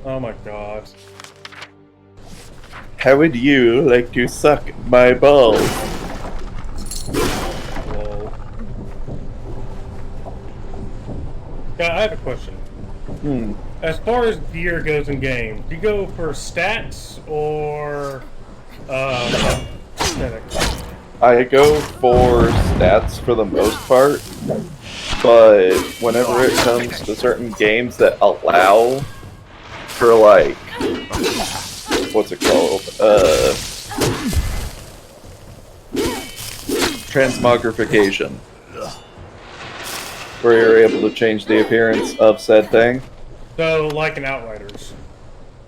Oh my god. How would you like to suck my balls? Whoa. Yeah, I have a question. As far as gear goes in games, do you go for stats or aesthetics? I go for stats for the most part, but whenever it comes to certain games that allow for, like, what's it called? Transmogrification, where you're able to change the appearance of said thing. So, like in Outriders.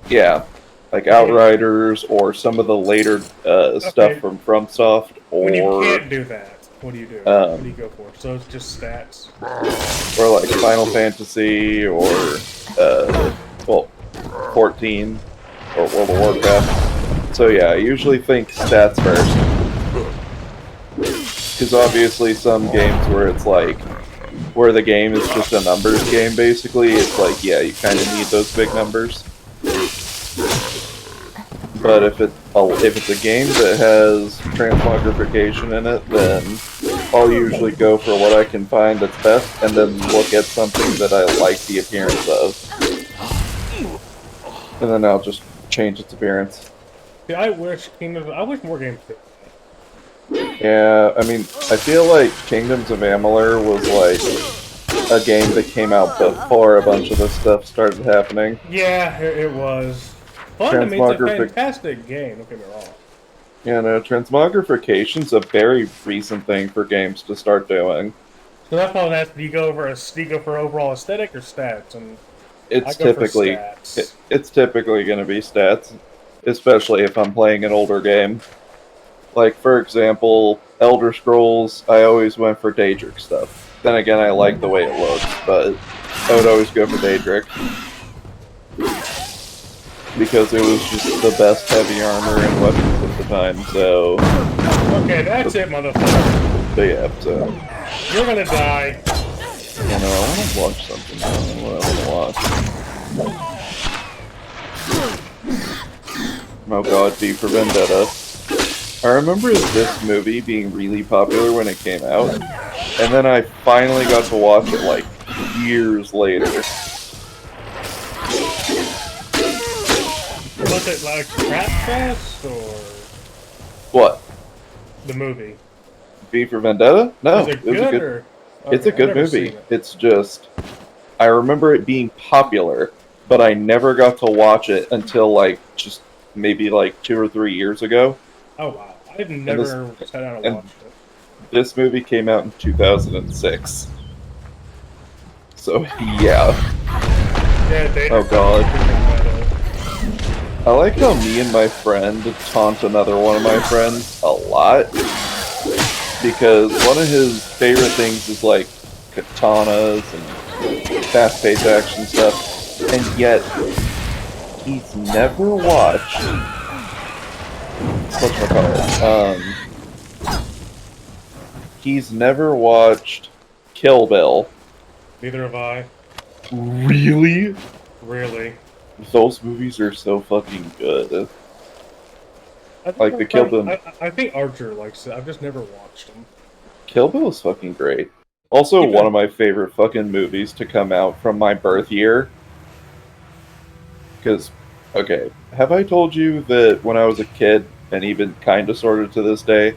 Yeah, like Outriders or some of the later stuff from FromSoft, or when you can't do that, what do you do? What do you go for? So it's just stats. Or like Final Fantasy, or well, 14, or World of Warcraft. So yeah, I usually think stats first, because obviously some games where it's like, where the game is just a numbers game basically, it's like, yeah, you kind of need those big numbers. But if it's a game that has transmogrification in it, then I'll usually go for what I can find that's best, and then look at something that I like the appearance of, and then I'll just change its appearance. See, I wish more games did. Yeah, I mean, I feel like Kingdoms of Amalur was like a game that came out before a bunch of this stuff started happening. Yeah, it was. Fun, I mean, it's a fantastic game, don't get me wrong. Yeah, no, transmogrification's a very recent thing for games to start doing. So that's why I was asking, do you go for overall aesthetic or stats? And it's typically going to be stats, especially if I'm playing an older game. Like, for example, Elder Scrolls, I always went for Daedric stuff. Then again, I like the way it looks, but I would always go for Daedric, because it was just the best heavy armor and weapons at the time, so... Okay, that's it, motherfucker. But yeah, so... You're gonna die. You know, I want to watch something now. What I want to watch. Oh god, V for Vendetta. I remember this movie being really popular when it came out, and then I finally got to watch it, like, years later. Was it like Crap Fest, or... What? The movie. V for Vendetta? No, it was a good... It's a good movie. It's just... I remember it being popular, but I never got to watch it until, like, just maybe, like, 2 or 3 years ago. Oh, wow. I've never sat down and watched it. This movie came out in 2006. So, yeah. Oh, God. I like how me and my friend taunt another one of my friends a lot, because one of his favorite things is, like, katanas and fast-paced action stuff, and yet he's never watched... he's never watched Kill Bill. Neither have I. Really? Really? Those movies are so fucking good. Like the Kill Bill. I think Archer likes it. I've just never watched them. Kill Bill is fucking great. Also, one of my favorite fucking movies to come out from my birth year. Because, okay, have I told you that when I was a kid, and even kind of sort of to this day,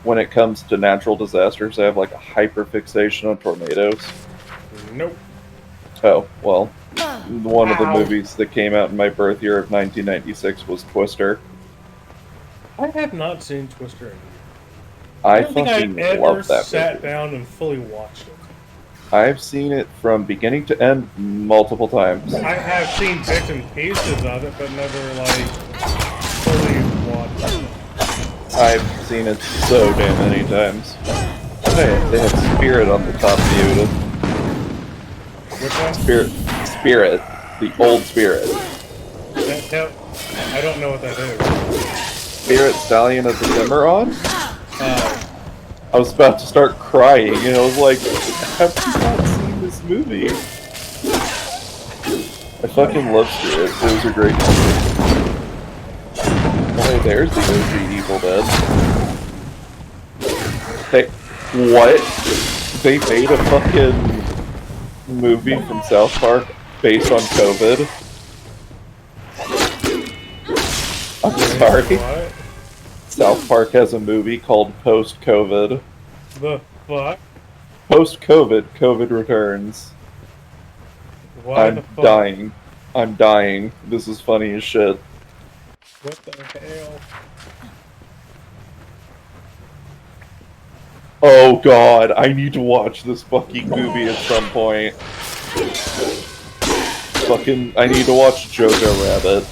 when it comes to natural disasters, I have like a hyperfixation on tornadoes? Nope. Oh, well, one of the movies that came out in my birth year of 1996 was Twister. I have not seen Twister in years. I don't think I've love that sat movie. down and fully watched it. I've seen it from beginning to end multiple times. I have seen bits and pieces of it, but never, like, fully watched it. I've seen it so damn many times. They have Spirit on the top view. Which one? Spirit. The old Spirit. I don't know what that is. Spirit Stallion of the Cimarron? I was about to start crying, and I was like, have you not seen this movie? I fucking love Spirit. It was a great movie. Oh, hey, there's the OG Evil Dead. Hey, what? They made a fucking movie from South Park based on COVID? I'm sorry. What? South Park has a movie called Post-COVID. The fuck? Post-COVID, COVID returns. Why I'm the fuck? dying. I'm dying. This is funny as shit. What the hell? Oh god, I need to watch this fucking movie at some point. Fucking, I need to watch Jojo Rabbit.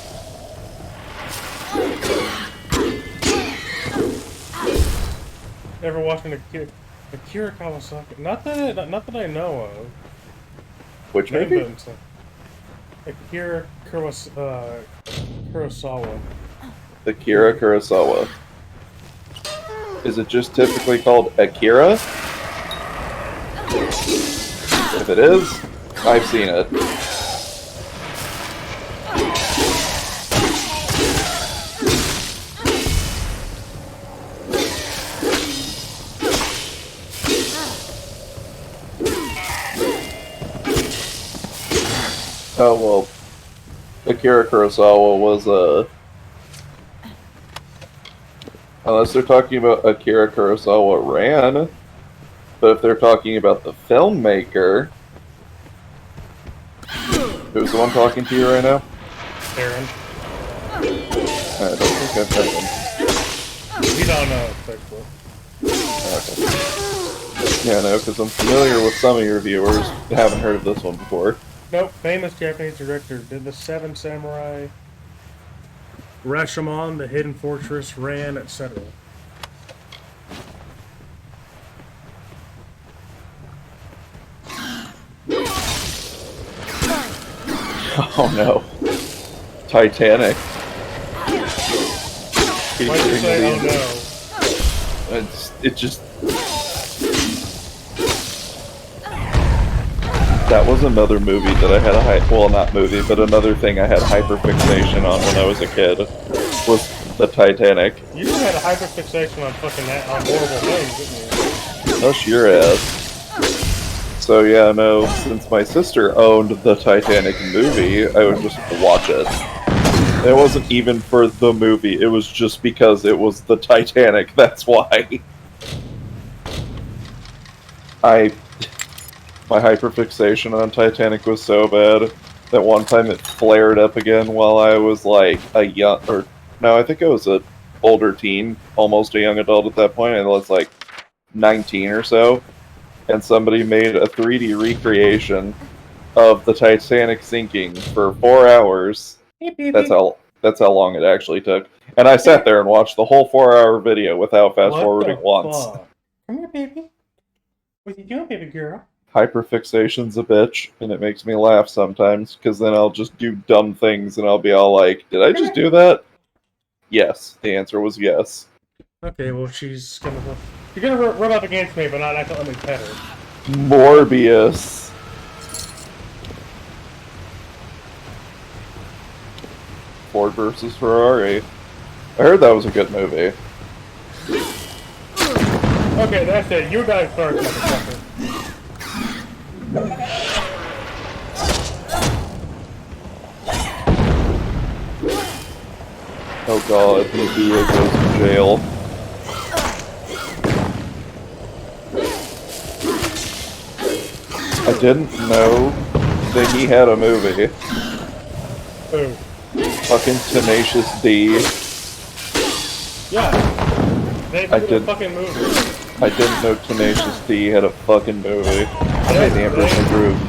Ever watching Akira Kawasaki? Not that I know of. Which movie? Akira Kurosawa. Akira Kurosawa. Is it just typically called Akira? If it is, I've seen it. Oh well, Akira Kurosawa was unless they're talking about Akira Kurosawa ran, but if they're talking about the filmmaker, who's the one talking to you right now? Aaron. I don't think I've met him. You don't know, Facebook. Okay. Yeah, no, because I'm familiar with some of your viewers, haven't heard of this one before. Nope, famous Japanese director. Did the Seven Samurai, Rashomon, The Hidden Fortress, Ran, etc. Oh no. Titanic. Why'd you say, oh no? It just... That was another movie that I had well, not movie, but another thing I had hyperfixation on when I was a kid, was the Titanic. You had a hyperfixation on fucking on horrible things, didn't you? Hush your ass. So yeah, no, since my sister owned the Titanic movie, I would just watch it. It wasn't even for the movie, it was just because it was the Titanic, that's why. My hyperfixation on Titanic was so bad that one time it flared up again while I was like I think I was an older teen, almost a young adult at that point, I was like 19 or so, and somebody made a 3D recreation of the Titanic sinking for 4 hours. That's how long it actually took. And I sat there and watched the whole 4-hour video without fast forwarding once. Fuck? Come here, baby. What you doing, baby girl? Hyperfixation's a bitch, and it makes me laugh sometimes, because then I'll just do dumb things and I'll be all like, did I just do that? Yes. The answer was yes. Okay, well, she's gonna... You're gonna rub up against me, but not let me pet her. Morbius. Ford versus Ferrari. I heard that was a good movie. Okay, that's it. You guys first, motherfucker. Oh god, Medea goes to jail. I didn't know that he had a movie. Who? Fucking Tenacious D. Yeah. They did a fucking movie. I didn't know Tenacious D had a fucking movie. Hey, The Emperor's New Groove.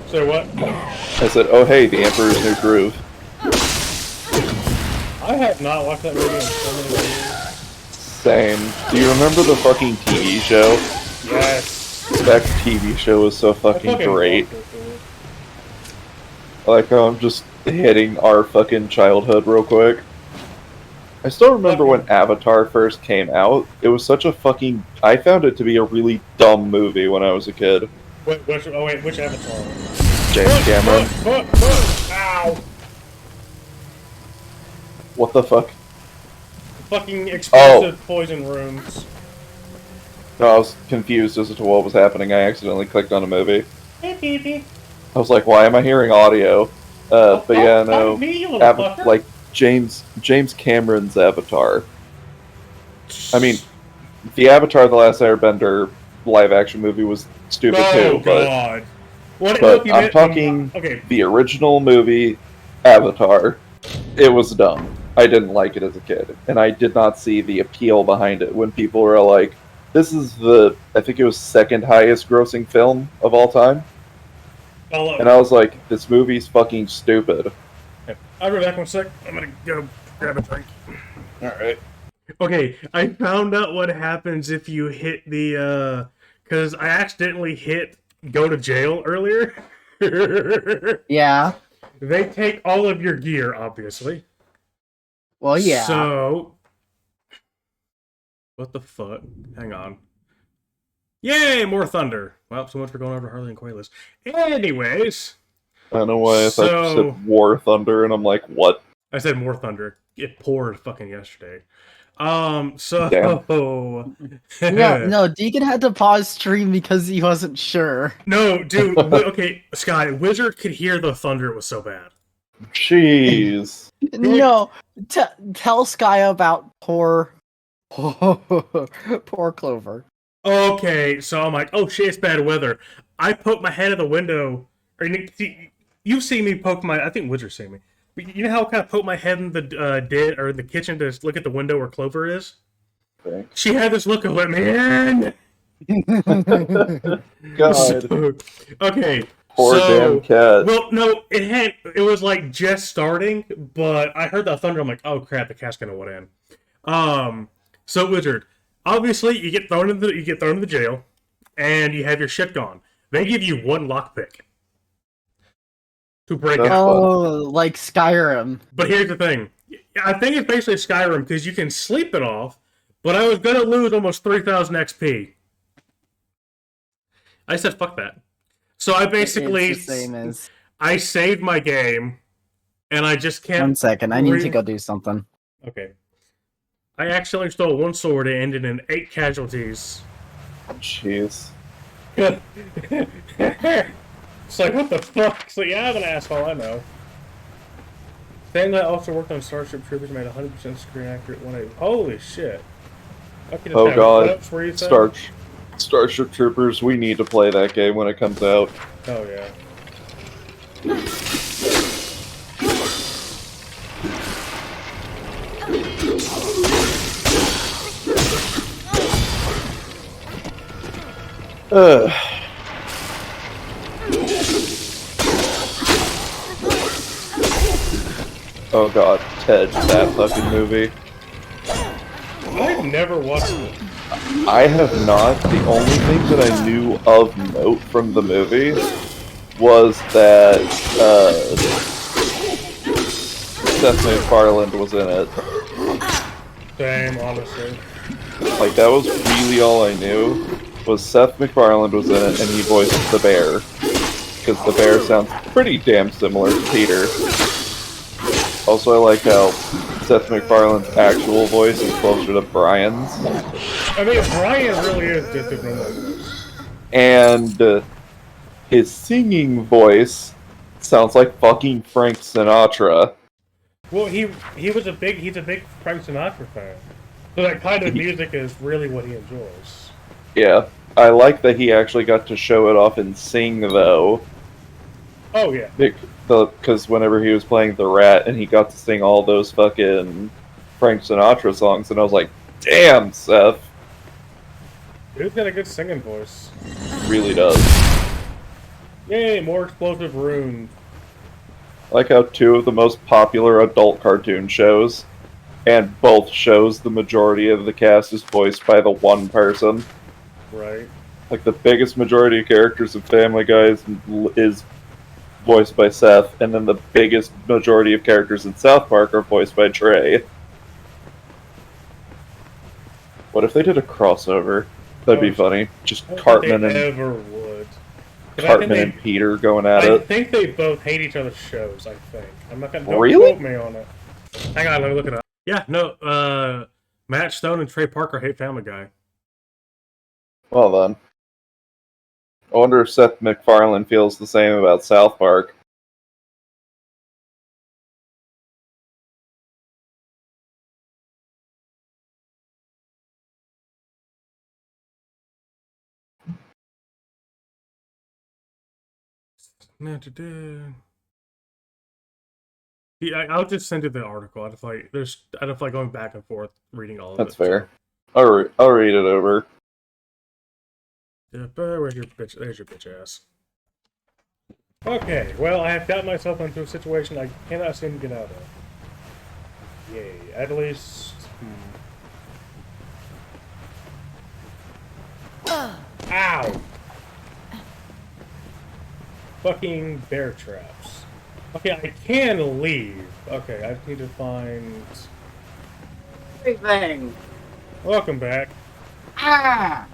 Say what? I said, oh hey, The Emperor's New Groove. I have not watched that movie in so many years. Same. Do you remember the fucking TV show? Yes. That TV show was so fucking great. I like how I'm just hitting our fucking childhood real quick. I still remember when Avatar first came out. It was such a fucking... I found it to be a really dumb movie when I was a kid. Which Avatar? James Cameron. Ow! What the fuck? Fucking explosive poison rooms. No, I was confused as to what was happening. I accidentally clicked on a movie. Hey, baby. I was like, why am I hearing audio? But yeah, no. Me, you little fucker. Like, James Cameron's Avatar. I mean, the Avatar The Last Airbender live-action movie was stupid too, God. but I'm talking the original movie, Avatar. It was dumb. I didn't like it as a kid, and I did not see the appeal behind it when people were like, this is I think it was second highest grossing film of all time. And I was like, this movie's fucking stupid. I'll be back 1 sec. I'm gonna go grab a drink. Alright. Okay, I found out what happens if you hit the, because I accidentally hit go to jail earlier. Yeah. They take all of your gear, obviously. Well, yeah. So, what the fuck? Hang on. Yay, more thunder. Well, so much for going over Harley and Quayless. Anyways. I don't know why I thought you said War Thunder, and I'm like, what? I said more thunder. It poured fucking yesterday. So... No, Deacon had to pause stream because he wasn't sure. No, dude, okay, Sky, Wizard could hear the thunder, it was so bad. Jeez. No, tell Sky about poor Clover. Okay, so I'm like, oh shit, it's bad weather. I poke my head at the window, or you've seen me poke I think Wizard's seen me. But you know how I kind of poke my head in the kitchen to look at the window where Clover is? Okay. She had this look of it, man! God. So, okay. Poor damn cat. Well, no, it was like just starting, but I heard that thunder. I'm like, oh crap, the cat's gonna went in. So Wizard, obviously you get thrown into the jail, and you have your shit gone. They give you one lockpick to break out. Oh, like Skyrim. But here's the thing, I think it's basically Skyrim because you can sleep it off. But I was gonna lose almost 3,000 XP. I said, fuck that. So I basically, It's the same as... I saved my game, and I just can't... 1 second, I need to go do something. Okay. I accidentally stole one sword and ended in 8 casualties. Jeez. It's like, what the fuck? So yeah, I'm an asshole, I know. Stanley also worked on Starship Troopers, made 100% screen accurate 180. Holy shit. Oh god. Starship Troopers, we need to play that game when it comes out. Oh yeah. Oh god, Ted, that fucking movie. I've never watched it. I have not. The only thing that I knew of note from the movie was that Seth MacFarlane was in it. Same, honestly. Like, that was really all I knew, was Seth MacFarlane was in it and he voiced the bear. Because the bear sounds pretty damn similar to Peter. Also, I like how Seth MacFarlane's actual voice is closer to Brian's. I mean, Brian really is just a normal. And his singing voice sounds like fucking Frank Sinatra. Well, he's a big Frank Sinatra fan. So that kind of music is really what he enjoys. Yeah. I like that he actually got to show it off and sing, though. Oh, yeah. Because whenever he was playing The Rat and he got to sing all those fucking Frank Sinatra songs, and I was like, damn, Seth. Dude's got a good singing voice. Really does. Yay, more explosive runes. I like how 2 of the most popular adult cartoon shows, and both shows the majority of the cast is voiced by the one person. Right. Like, the biggest majority of characters in Family Guy is voiced by Seth, and then the biggest majority of characters in South Park are voiced by Trey. What if they did a crossover? That'd be funny. Just Cartman and... Ever would. 'Cause Cartman and Peter going at I it. think they both hate each other's shows. I think. I'm not gonna. Don't Really? quote me on it. Hang on, let me look it up. Yeah, no. Matt Stone and Trey Parker hate Family Guy. Well then. I wonder if Seth MacFarlane feels the same about South Park. Yeah, I'll just send you the article. I don't like going back and forth reading all of it. That's fair. I'll read it over. Yeah, but where's your bitch? There's your bitch ass. Okay, well, I have got myself into a situation I cannot seem to get out of. Yay, at least. Ow! Fucking bear traps. Okay, I can leave. Okay, I just need to find. Everything. Welcome back. Ah.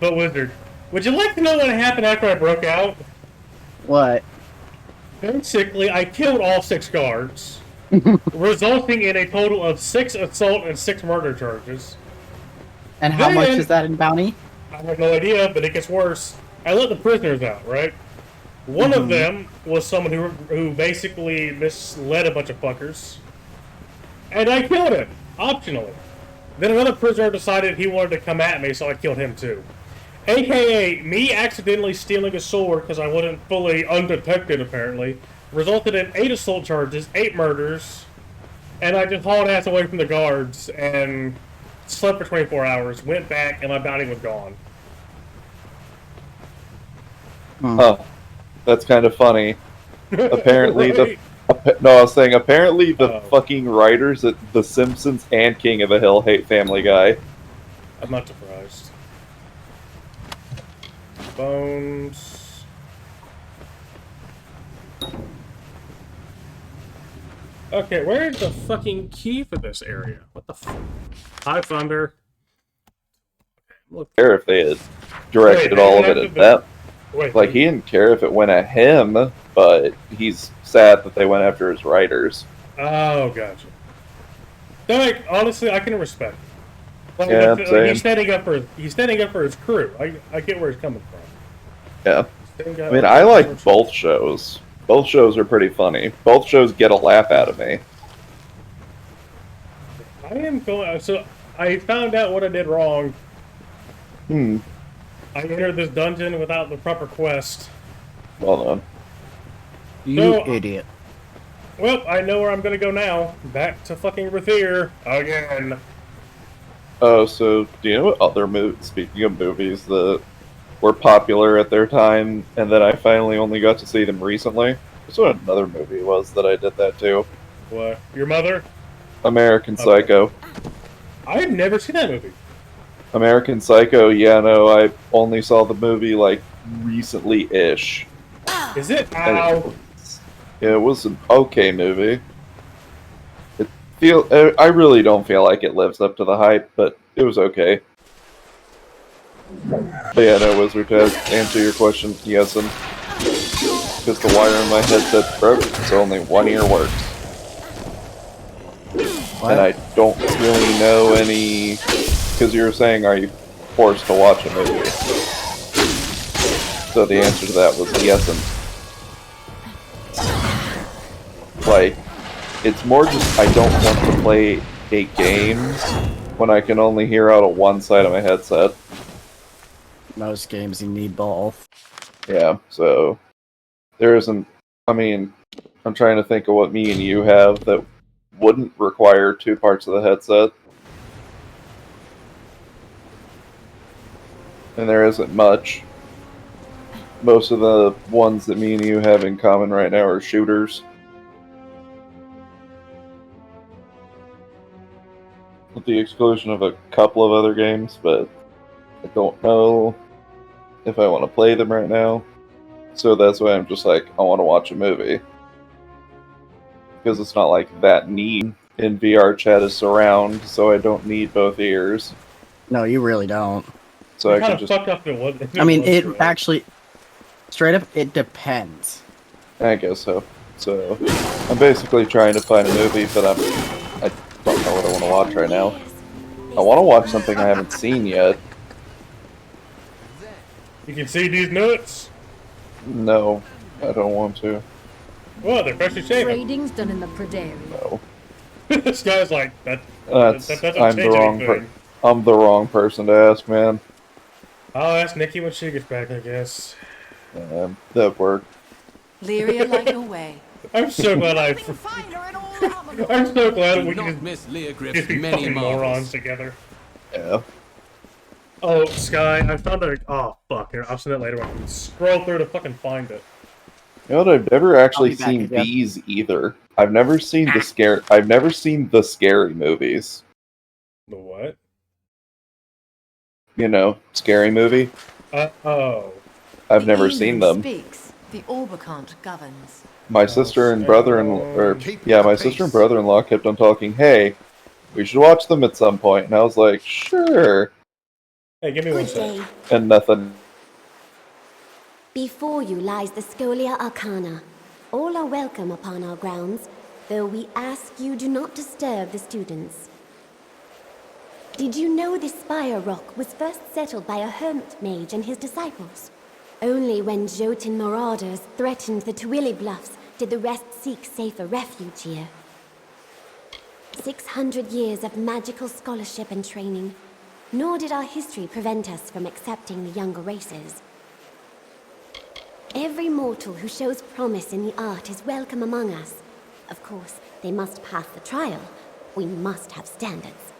But Wizard, would you like to know what happened after I broke out? What? Basically, I killed all 6 guards, resulting in a total of 6 assault and 6 murder charges. And how much is that in bounty? I have no idea, but it gets worse. I let the prisoners out, right? One of them was someone who basically misled a bunch of fuckers. And I killed him, optionally. Then another prisoner decided he wanted to come at me, so I killed him too. AKA, me accidentally stealing a sword because I wasn't fully undetected, apparently, resulted in 8 assault charges, 8 murders, and I just hauled ass away from the guards and slept for 24 hours, went back, and my bounty was gone. Huh. That's kind of funny. Apparently Right? No, I was saying apparently the Oh. fucking writers at The Simpsons and King of the Hill hate Family Guy. I'm not surprised. Bones. Okay, where's the fucking key for this area? What the fuck? Hi, Thunder. Look. Care if they had directed Wait, all of it at that. Wait, Like, he didn't care if it went at him, but he's sad that they went after his writers. Oh, gotcha. No, like, honestly, I can respect it. Like, Yeah, like, same. he's standing up for his crew. I get where he's coming from. Yeah. I I mean, I like both shows. Both shows are pretty funny. Both shows get a laugh out of me. I am going. So I found out what I did wrong. I entered this dungeon without the proper quest. Well done. You No. idiot. Well, I know where I'm gonna go now. Back to fucking Revere again. Oh, so do you know what other movies, speaking of movies, that were popular at their time, and then I finally only got to see them recently? That's what another movie was that I did that too. What? Your mother? American Okay. Psycho. I've never seen that movie. American Psycho, yeah, no, I only saw the movie, like, recently-ish. Is it? And Ow. it was an okay movie. I really don't feel like it lives up to the hype, but it was okay. But yeah, no, Wizard, to answer your question, yes, and because the wire in my headset's broke, so only one ear works. What? And I don't really know any... Because you were saying, are you forced to watch a movie? So the answer to that was yes, and... Like, it's more just I don't want to play a game when I can only hear out of one side of my headset. Most games you need both. Yeah, so there isn't... I mean, I'm trying to think of what me and you have that wouldn't require 2 parts of the headset. And there isn't much. Most of the ones that me and you have in common right now are shooters. With the exclusion of a couple of other games, but I don't know if I want to play them right now. So that's why I'm just like, I want to watch a movie. Because it's not like that need in VR chat is surround, so I don't need both ears. No, you really don't. So I kind can of just... fucked up if it was. I mean, was it true. actually... Straight up, it depends. I guess so. So, I'm basically trying to find a movie, but I don't know what I want to watch right now. I want to watch something I haven't seen yet. You can see these nuts. No, I don't want to. Well, they're freshly shaven. Trading's done in the Pradaria. No. This guy's like that doesn't I'm the change wrong anything. I'm the wrong person to ask, man. I'll ask Nikki when she gets back, I guess. That worked. Lyria, light your way. I'm so glad I'm so glad we Do can not miss Leah just Griff's be many fucking marvels. morons together. Yeah. Oh, Sky, I found a. Oh, fuck. Here, I'll send it later. I can scroll through to fucking find it. You know what? I've never actually be back seen again. these either. I've never seen the scary movies. The what? You know, scary movie. Oh. I've The never Eland seen them. Speaks. The Orbicant governs. My sister and brother-in-law, my sister and brother-in-law kept on talking. Hey, we should watch them at some point, and I was like, sure, Hey, give me one Good sec. day. and nothing. Before you lies the Scholia Arcana. All are welcome upon our grounds, though we ask you do not disturb the students. Did you know this spire rock was first settled by a hermit mage and his disciples? Only when Jotun marauders threatened the Twilly Bluffs did the rest seek safer refuge here. 600 years of magical scholarship and training, nor did our history prevent us from accepting the younger races. Every mortal who shows promise in the art is welcome among us. Of course, they must pass the trial. We must have standards.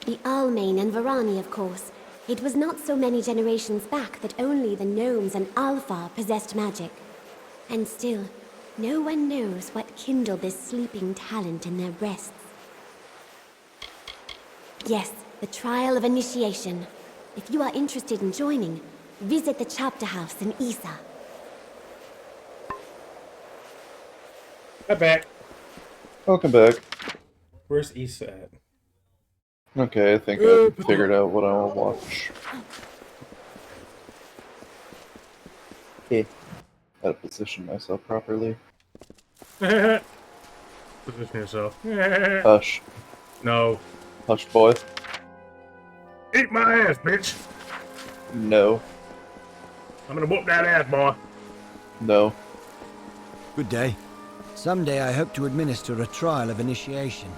The Almain and Varani, of course. It was not so many generations back that only the gnomes and Alfar possessed magic. And still, no one knows what kindled this sleeping talent in their breasts. Yes, the trial of initiation. If you are interested in joining, visit the chapter house in Isa. I'm back. Welcome back. Where's Issa at? Okay, I think I figured out what I want to watch. How to position myself properly. Position yourself. Hush. No. Hush, boy. Eat my ass, bitch. No. I'm gonna whoop that ass, boy. No. Good day. Someday I hope to administer a trial of initiation.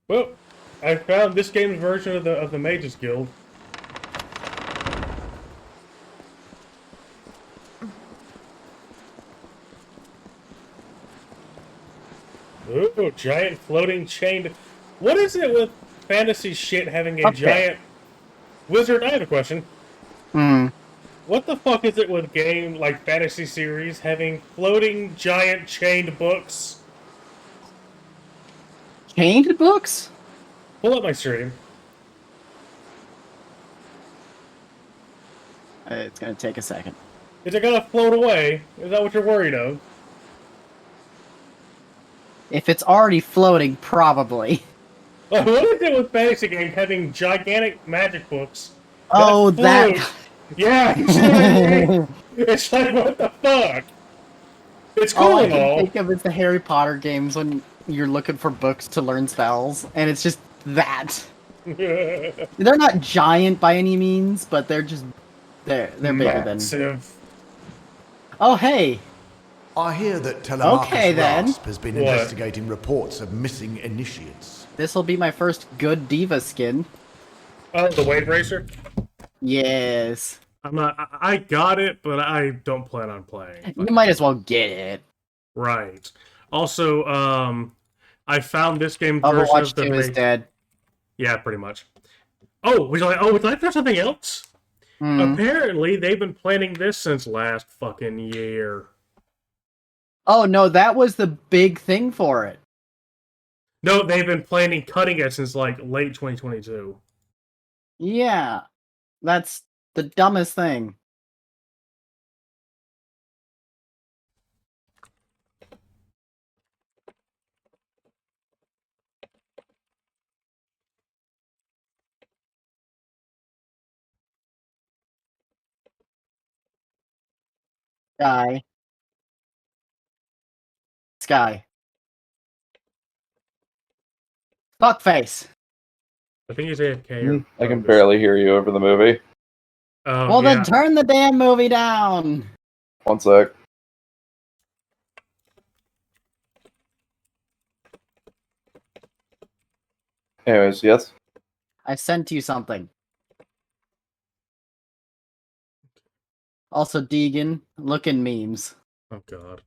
Well, I found this game's version of the Mages Guild. Ooh, giant floating chained. What is it with fantasy shit having a Okay. giant wizard? I have a question. Hmm. What the fuck is it with game like fantasy series having floating giant chained books? Chained books? Pull up my stream. It's gonna take a second. Is it gonna float away? Is that what you're worried of? If it's already floating, probably. Like, what is it with fantasy games having gigantic magic books? Oh, that. float? Yeah, you see what I mean? It's like, what the fuck? It's cool All I and can all. think of is the Harry Potter games when you're looking for books to learn spells, and it's just that. They're not giant by any means, but they're just they're bigger than. Massive. Oh hey, I hear that Telemachus Okay, then. Rasp has been What? investigating reports of missing initiates. this will be my first good diva skin. Oh, the Wave Racer? Yes, I'm not. I got it, but I don't plan on playing. you might as well get it. Right. Also, I found this game version of Overwatch the 2 is dead. Yeah, pretty much. Oh, would you like for something else? Hmm. Apparently, they've been planning this since last fucking year. Oh no, that was the big thing for it. No, they've been planning cutting it since like late 2022. Yeah, that's the dumbest thing. Sky. Sky. Fuckface. I think he's AFK. Or I can barely hear you over the movie. Well, yeah. then turn the damn movie down. One sec. Anyways, yes. I sent you something. Also, Deegan, look in memes. Oh god.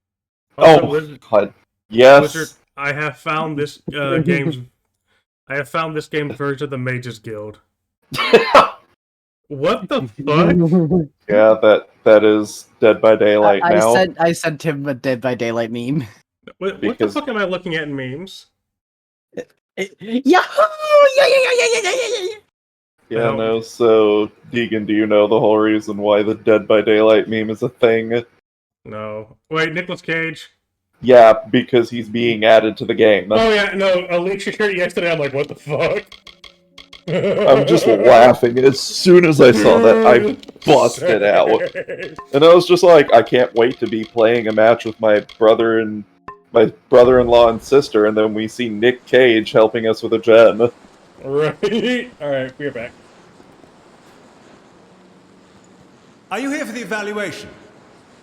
Oh, Wizard, God. Yes. Wizard, I have found this game's. I have found this game's version of the Mages Guild. What the fuck? Yeah, that is Dead by Daylight now. I sent him a Dead by Daylight meme. What the Because- fuck am I looking at in memes? Yahoo! Yeah. Yeah, no, so, Deegan, do you know the whole reason why the Dead by Daylight meme is a thing? No. Wait, Nicolas Cage? Yeah, because he's being added to the game. Oh yeah, no, Alicia shared it yesterday, I'm like, what the fuck? I'm just laughing. As soon as I saw that, I busted out. And I was just like, I can't wait to be playing a match with my brother-in-law and sister, and then we see Nick Cage helping us with a gen. Right. Alright, we're back. Are you here for the evaluation?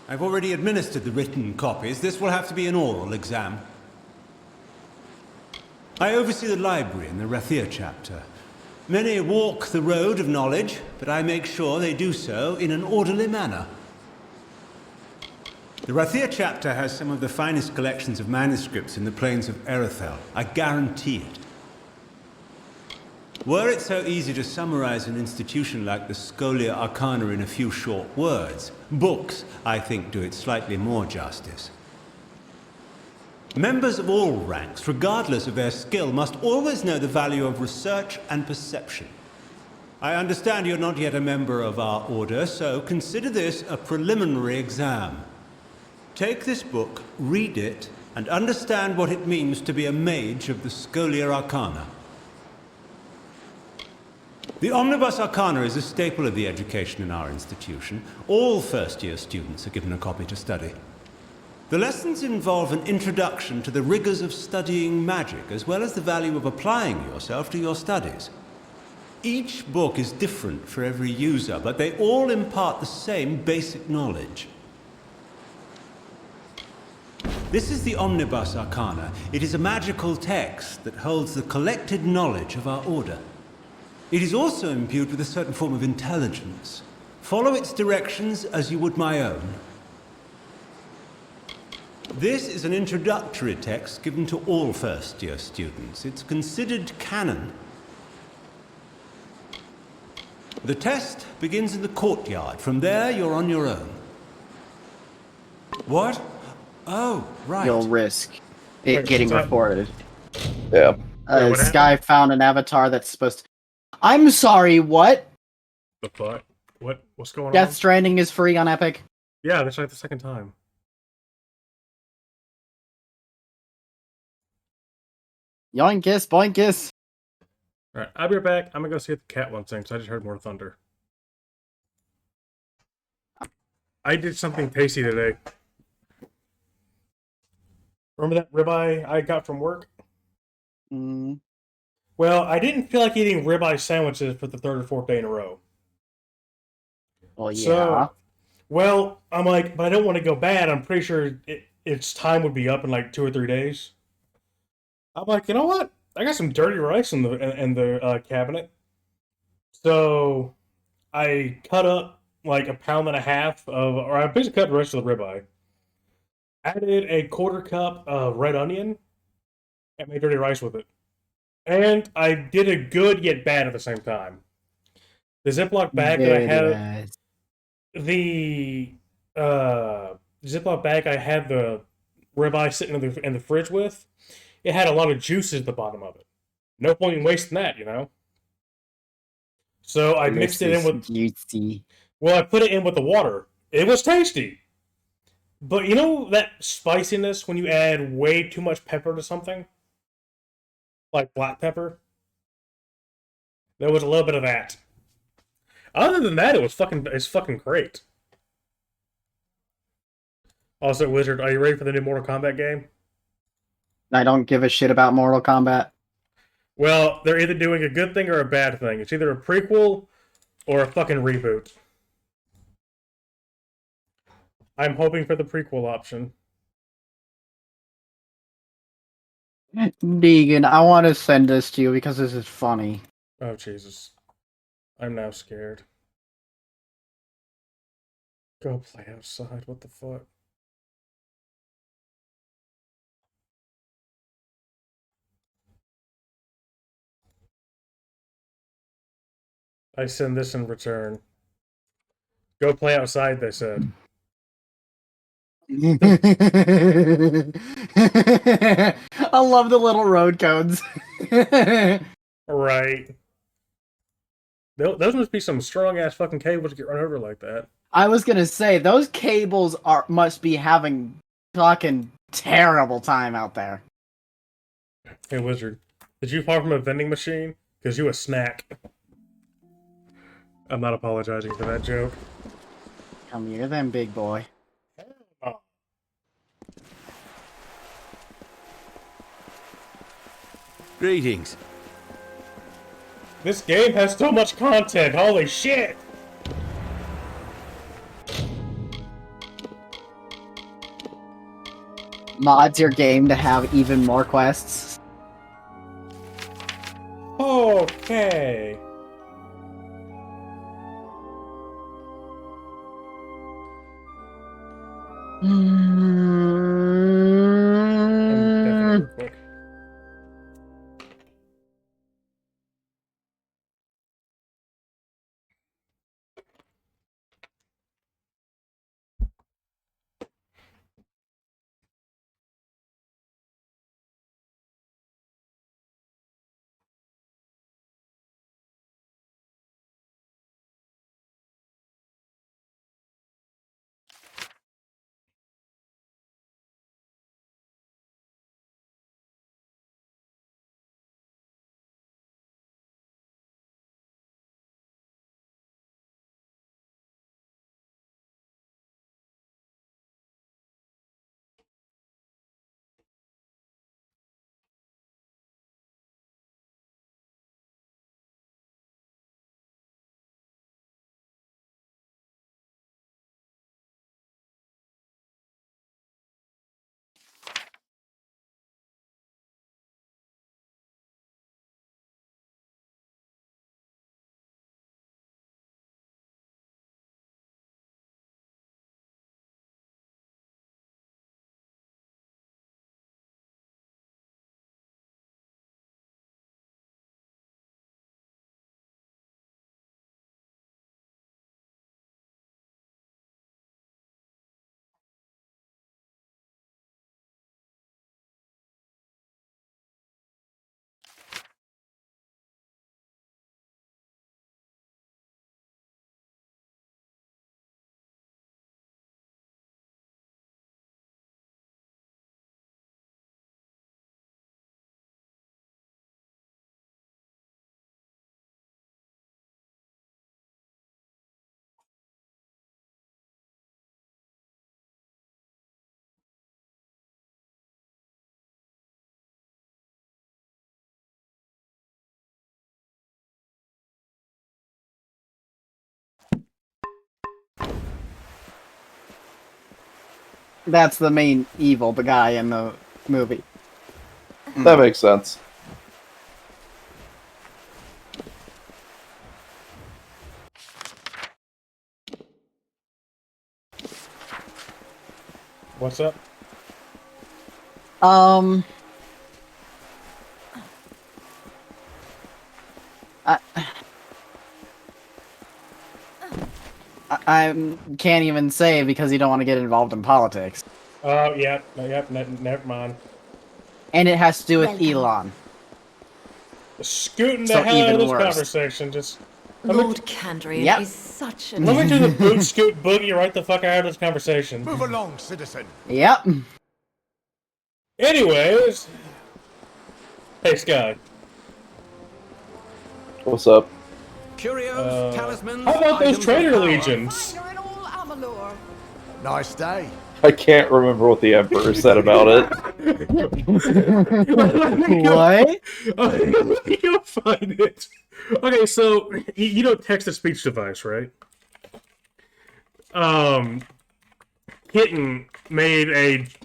I've already administered the written copies. This will have to be an oral exam. I oversee the library in the Rathir chapter. Many walk the road of knowledge, but I make sure they do so in an orderly manner. The Rathir chapter has some of the finest collections of manuscripts in the plains of Erethel. I guarantee it. Were it so easy to summarize an institution like the Scholia Arcana in a few short words, books, I think, do it slightly more justice. Members of all ranks, regardless of their skill, must always know the value of research and perception. I understand you're not yet a member of our order, so consider this a preliminary exam. Take this book, read it, and understand what it means to be a mage of the Scholia Arcana. The Omnibus Arcana is a staple of the education in our institution. All first-year students are given a copy to study. The lessons involve an introduction to the rigors of studying magic, as well as the value of applying yourself to your studies. Each book is different for every user, but they all impart the same basic knowledge. This is the Omnibus Arcana. It is a magical text that holds the collected knowledge of our order. It is also imbued with a certain form of intelligence. Follow its directions as you would my own. This is an introductory text given to all first-year students. It's considered canon. The test begins in the courtyard. From there, you're on your own. What? Oh, right. You'll risk it Wait, getting what's that? recorded. Yeah. Wait, what Sky found an avatar that's supposed to... I'm sorry, what? The fuck? What's going Death on? Stranding is free on Epic? Yeah, that's like the second time. Yoinkus, boinkus. Alright, I'll be right back. I'm gonna go see if the cat wants things. I just heard more thunder. I did something tasty today. Remember that ribeye I got from work? Mm. Well, I didn't feel like eating ribeye sandwiches for the third or fourth day in a row. Well, yeah. So, well, I'm like, but I don't want to go bad. I'm pretty sure its time would be up in like 2 or 3 days. I'm like, you know what? I got some dirty rice in the cabinet. So I cut up like 1.5 pounds or I basically cut the rest of the ribeye. Added a 1/4 cup of red onion and made dirty rice with it. And I did a good yet bad at the same time. The Ziploc bag that I had, the Ziploc bag I had the ribeye sitting in the fridge with, it had a lot of juices at the bottom of it. No point in wasting that, you know. So I mixed it in with. Juicy. Well, I put it in with the water. It was tasty. But you know that spiciness when you add way too much pepper to something? Like black pepper? There was a little bit of that. Other than that, it's fucking great. Also, Wizard, are you ready for the new Mortal Kombat game? I don't give a shit about Mortal Kombat. Well, they're either doing a good thing or a bad thing. It's either a prequel or a fucking reboot. I'm hoping for the prequel option. Negan, I want to send this to you because this is funny. Oh, Jesus. I'm now scared. Go play outside. What the fuck? I send this in return. Go play outside, they said. I love the little road codes. Right. Those must be some strong-ass fucking cables to get run over like that. I was gonna say, those cables must be having fucking terrible time out there. Hey, Wizard, did you fall from a vending machine? Because you a snack. I'm not apologizing for that joke. Come here then, big boy. Oh. Greetings. This game has so much content, holy shit! Mods your game to have even more quests. Okay. I'm definitely recording. That's the main evil, the guy in the movie. That makes sense. What's up? I can't even say because you don't want to get involved in politics. Oh, yep, never mind. And it has to do with Welcome. Elon. Scooting the So hell out of even this worse. conversation. Just Lord Candrian Yep. is such a... let me do the boot scoot boogie right the fuck out of this conversation. Move along, citizen. Yep. Anyways, hey Sky, What's up? Curios, talismans, how about those items of traitor power. legions? You're in all Amalur. Nice day. I can't remember what the Emperor said about it. What? Let me go find it. Okay, so you know text-to-speech device, right? Kitten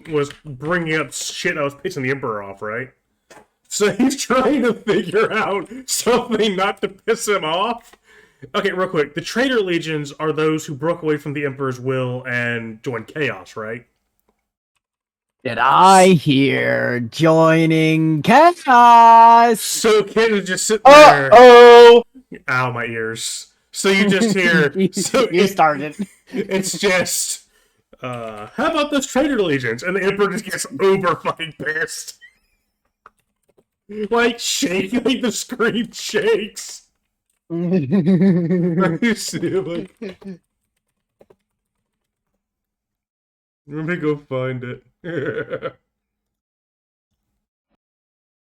was bringing up shit that was pissing the Emperor off, right? So he's trying to figure out something not to piss him off. Okay, real quick. The traitor legions are those who broke away from the Emperor's will and joined Chaos, right? Did I hear joining chaos? So Kitten is just sitting there. Oh! Ow, my ears. So you just hear. You started. It's just. How about those traitor legions? And the Emperor just gets uber fucking pissed. Like, shaking, like the screen shakes. You see it, like... Let me go find it.